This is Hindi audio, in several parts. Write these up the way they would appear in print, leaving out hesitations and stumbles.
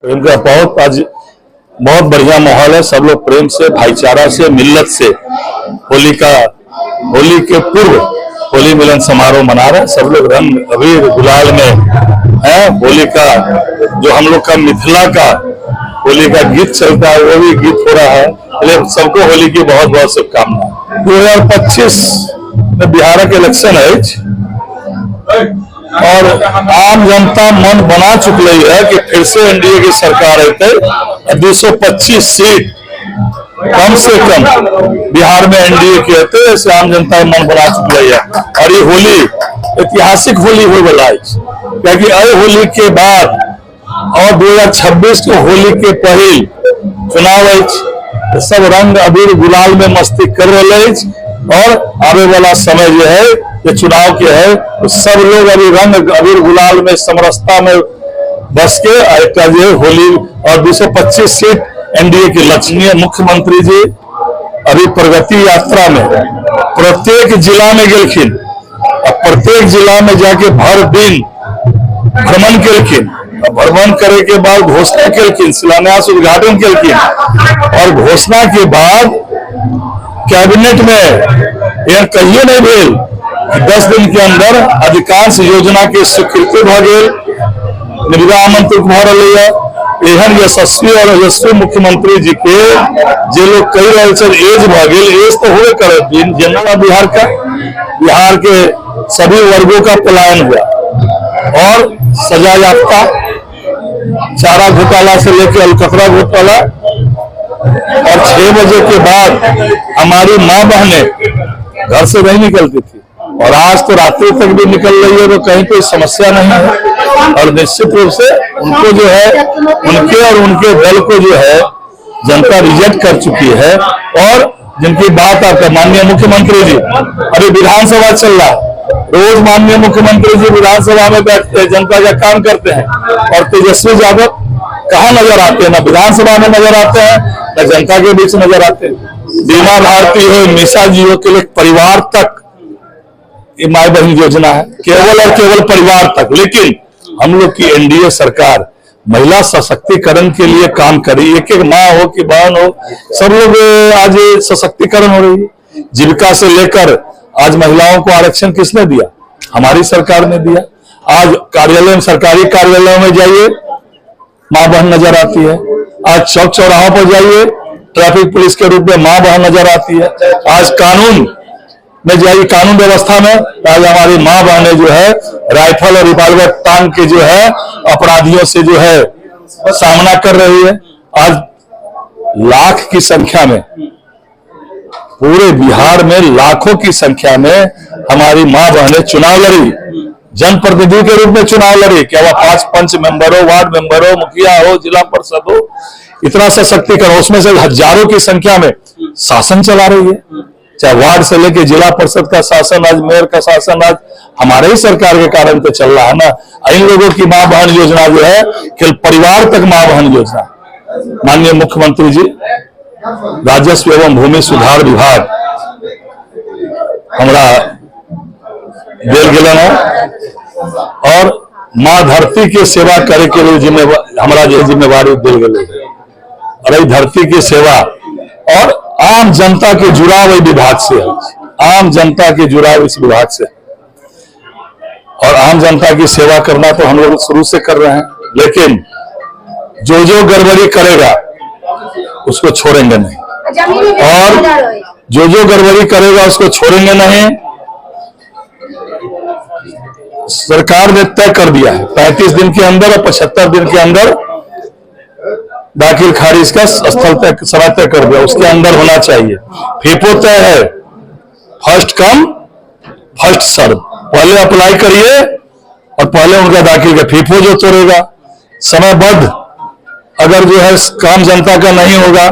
प्रेम का बहुत आज बहुत बढ़िया माहौल है। सब लोग प्रेम से, भाईचारा से, मिल्लत से होली के पूर्व होली मिलन समारोह मना रहे हैं। सब लोग रंग अबीर गुलाल में है। होली का जो हम लोग का मिथिला का होली का गीत चलता है वो भी गीत हो रहा है। इसलिए सबको होली की बहुत बहुत शुभकामनाएं। 2025 में बिहार के इलेक्शन है और आम जनता मन बना चुकी है कि फिर से एनडीए की सरकार है। 225 सीट कम से कम बिहार में एनडीए के होते ऐसे आम जनता मन बना चुकी है। और ये होली ऐतिहासिक होली हो वाला है, क्योंकि अय होली के बाद और 2026 के होली के पहले चुनाव है। सब रंग अबीर गुलाल में मस्ती कर रहे हैं और आने वाला समय जो है ये चुनाव के है तो सब लोग अभी रंग अबीर गुलाल में समरसता में बस के एक होली और 225 सीट एनडीए की लक्षणीय। मुख्यमंत्री जी अभी प्रगति यात्रा में प्रत्येक जिला में गेलखिन और प्रत्येक जिला में जाके भर दिन भ्रमण केलखिन। भ्रमण करे के बाद घोषणा केलखिन, शिलान्यास उद्घाटन केलखिन और घोषणा के बाद कैबिनेट में यह कहिए नहीं भेल कि 10 दिन के अंदर अधिकांश योजना के स्वीकृति भ गेल, निविदा आमंत्रित भ रही है। एहन यशस्वी और यशस्वी मुख्यमंत्री जी के जे लोग कही रहे एज भ गेल, एज तो हुए करे जनता बिहार के सभी वर्गों का पलायन हुआ और सजा याफ्ता चारा घोटाला से लेकर अलकतरा घोटाला और 6 बजे के बाद हमारी माँ बहनें घर से नहीं निकलती थी और आज तो रात्रि तक भी निकल रही है तो कहीं कोई समस्या नहीं है। और निश्चित रूप से उनको जो है उनके और उनके दल को जो है जनता रिजेक्ट कर चुकी है। और जिनकी बात आपका माननीय मुख्यमंत्री जी अभी विधानसभा चल रहा है, रोज माननीय मुख्यमंत्री जी विधानसभा में बैठते हैं, जनता का काम करते हैं और तेजस्वी यादव कहाँ नजर आते हैं? ना विधानसभा में नजर आते हैं न जनता के बीच नजर आते हैं। बीमा भारती हो, निशा जी हो के लिए परिवार तक ये माई बहन योजना है, केवल और केवल परिवार तक। लेकिन हम लोग की एनडीए सरकार महिला सशक्तिकरण के लिए काम करी। एक एक माँ हो कि बहन हो, सब लोग आज सशक्तिकरण हो रही है। जीविका से लेकर आज महिलाओं को आरक्षण किसने दिया? हमारी सरकार ने दिया। आज कार्यालय में, सरकारी कार्यालयों में जाइए माँ बहन नजर आती है। आज चौक चौराहों पर जाइए ट्रैफिक पुलिस के रूप में माँ बहन नजर आती है। आज कानून में जाइए, कानून व्यवस्था में आज हमारी माँ बहनें जो है राइफल और रिवॉल्वर टांग के जो है अपराधियों से जो है सामना कर रही है। आज लाख की संख्या में पूरे बिहार में लाखों की संख्या में हमारी माँ बहनें चुनाव लड़ी, जनप्रतिनिधि के रूप में चुनाव लड़ी। क्या वह 5 पंच मेंबर हो, वार्ड मेंबर हो, मुखिया हो, जिला परिषद हो, इतना सशक्तिकरण, उसमें से हजारों की संख्या में शासन चला रही है। चाहे वार्ड से लेके जिला परिषद का शासन, आज मेयर का शासन आज हमारे ही सरकार के कारण तो चल रहा है ना। इन लोगों की माँ बहन योजना जो है केवल परिवार तक माँ बहन योजना। माननीय मुख्यमंत्री जी राजस्व एवं भूमि सुधार विभाग हमारा दिल गिलन है और माँ धरती की सेवा करे के लिए हमारा जो जिम्मेवारी दिल गले और धरती की सेवा और आम जनता के जुड़ाव विभाग से है। आम जनता के जुड़ाव इस विभाग से और आम जनता की सेवा करना तो हम लोग शुरू से कर रहे हैं। लेकिन जो गड़बड़ी करेगा उसको छोड़ेंगे नहीं और जो गड़बड़ी करेगा उसको छोड़ेंगे नहीं। सरकार ने तय कर दिया है 35 दिन के अंदर और 75 दिन के अंदर दाखिल खारिज का स्थल तय समय तय कर दिया, उसके अंदर होना चाहिए। फीफो तय है, फर्स्ट कम फर्स्ट सर्व। पहले अप्लाई करिए और पहले उनका दाखिल कर। फीफो जो तोड़ेगा समयबद्ध अगर जो है काम जनता का नहीं होगा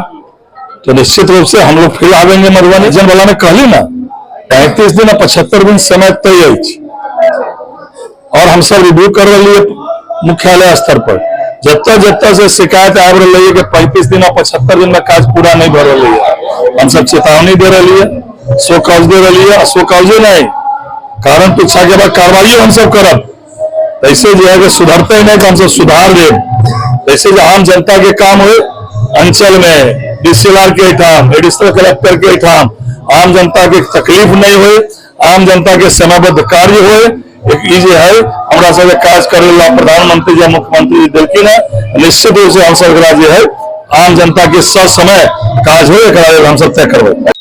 तो निश्चित रूप से हम लोग फिर आवेंगे मधुबनी। जनवाला में कहली ना 35 दिन और 75 दिन समय तय है और हम सब रिव्यू कर रही है मुख्यालय स्तर पर। जब से शिकायत आ रही है कि 35 दिन और 75 दिन में काज पूरा नहीं भर रही है, हम सब चेतावनी दे रही है, सो काज दे रही है। सो काजे नहीं, कारण पूछा के बाद कार्रवाई हम सब करब। ऐसे जो है कि सुधरते नहीं तो हम सब सुधार दे। जैसे जो आम जनता के काम हुए अंचल में डीसीएलआर के ठाम, एडिशनल कलेक्टर के ठाम आम जनता के तकलीफ नहीं हुए, आम जनता के समयबद्ध कार्य हुए, एक ई है हमरा सब काज करे ला प्रधानमंत्री या मुख्यमंत्री दिलखिन है। निश्चित रूप से हम सब है आम जनता के ससमय काज हो हम सब तय करबे।